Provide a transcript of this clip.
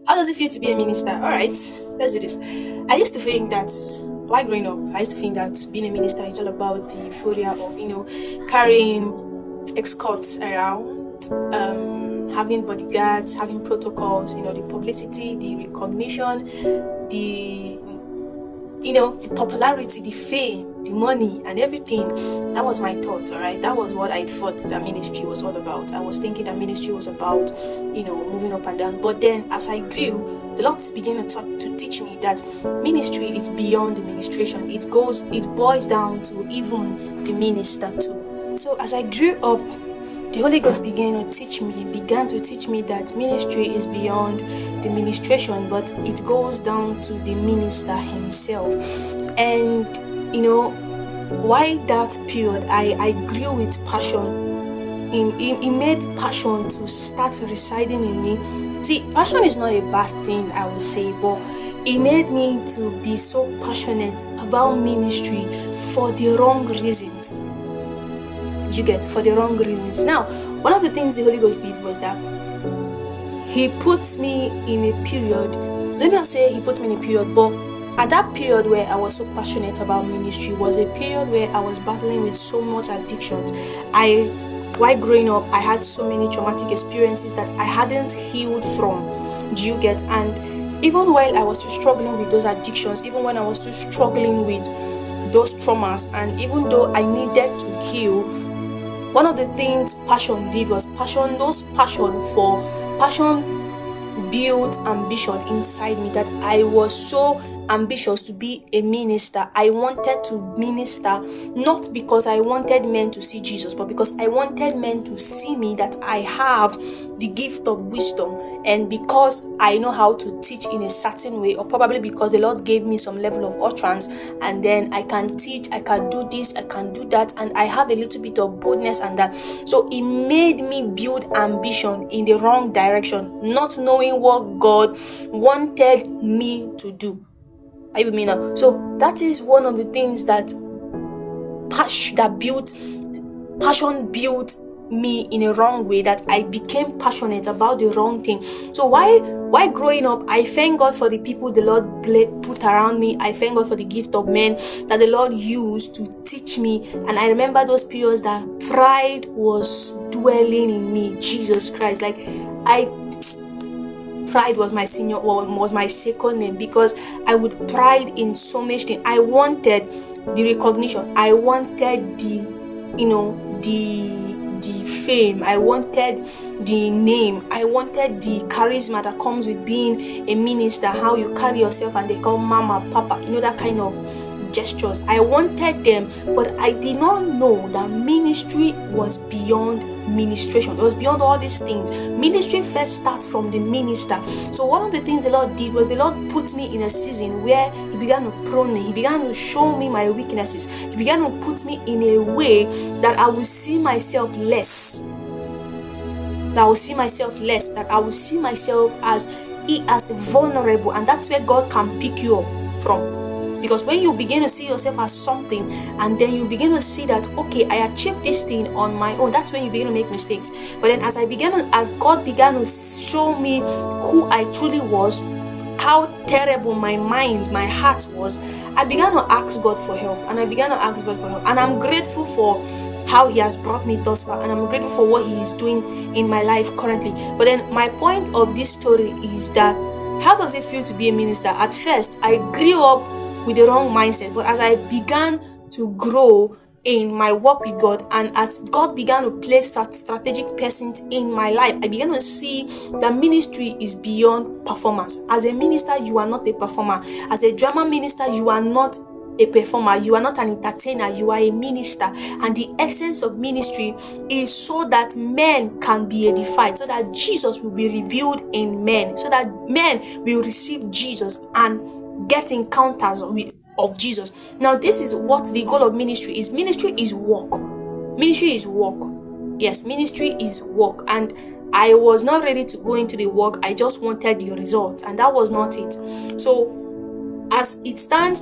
How does it feel to be a minister? All right, let's do this. I used to think that while growing up, I used to think that being a minister is all about the euphoria of carrying escorts around, having bodyguards, having protocols, the publicity, the recognition, the the popularity, the fame, the money, and everything. That was my thought, all right? That was what I thought that ministry was all about. I was thinking that ministry was about, moving up and down. But then as I grew, the Lord began to teach me that ministry is beyond the ministration. It boils down to even the minister too. So as I grew up, the Holy Ghost began to teach me that ministry is beyond the ministration, but it goes down to the minister himself. And why that period I grew with passion. It made passion to start residing in me. See, passion is not a bad thing, I would say, but it made me to be so passionate about ministry for the wrong reasons. For the wrong reasons. Now, one of the things the Holy Ghost did was that He put me in a period. Let me not say He put me in a period, but at that period where I was so passionate about ministry was a period where I was battling with so much addictions. While growing up, I had so many traumatic experiences that I hadn't healed from. And even while I was still struggling with those addictions, even when I was still struggling with those traumas, and even though I needed to heal, one of the things passion did was passion built ambition inside me, that I was so ambitious to be a minister. I wanted to minister not because I wanted men to see Jesus, but because I wanted men to see me, that I have the gift of wisdom, and because I know how to teach in a certain way, or probably because the Lord gave me some level of utterance, and then I can teach, I can do this, I can do that, and I have a little bit of boldness and that. So it made me build ambition in the wrong direction, not knowing what God wanted me to do. Are you with me now? So that is one of the things that passion built me in a wrong way, that I became passionate about the wrong thing. So why growing up, I thank God for the people the Lord put around me. I thank God for the gift of men that the Lord used to teach me. And I remember those periods that pride was dwelling in me. Jesus Christ, pride was my second name, because I would pride in so much things. I wanted the recognition, I wanted the fame, I wanted the name, I wanted the charisma that comes with being a minister, how you carry yourself and they call mama, papa, that kind of gestures. I wanted them, but I did not know that ministry was beyond ministration. It was beyond all these things. Ministry first starts from the minister. So one of the things the Lord did was the Lord put me in a season where He began to prune me. He began to show me my weaknesses. He began to put me in a way that I will see myself less. That I will see myself as vulnerable, and that's where God can pick you up from. Because when you begin to see yourself as something, and then you begin to see that, okay, I achieved this thing on my own, that's when you begin to make mistakes. But then as God began to show me who I truly was, how terrible my heart was, I began to ask God for help. And I'm grateful for how He has brought me thus far, and I'm grateful for what He is doing in my life currently. But then my point of this story is that, how does it feel to be a minister? At first, I grew up with the wrong mindset, but as I began to grow in my work with God, and as God began to place such strategic persons in my life, I began to see that ministry is beyond performance. As a minister, you are not a performer. As a drama minister, you are not a performer, you are not an entertainer, you are a minister. And the essence of ministry is so that men can be edified, so that Jesus will be revealed in men, so that men will receive Jesus and get encounters of Jesus. Now, this is what the goal of ministry is. Ministry is work. Yes, ministry is work. And I was not ready to go into the work. I just wanted the results, and that was not it. So as it stands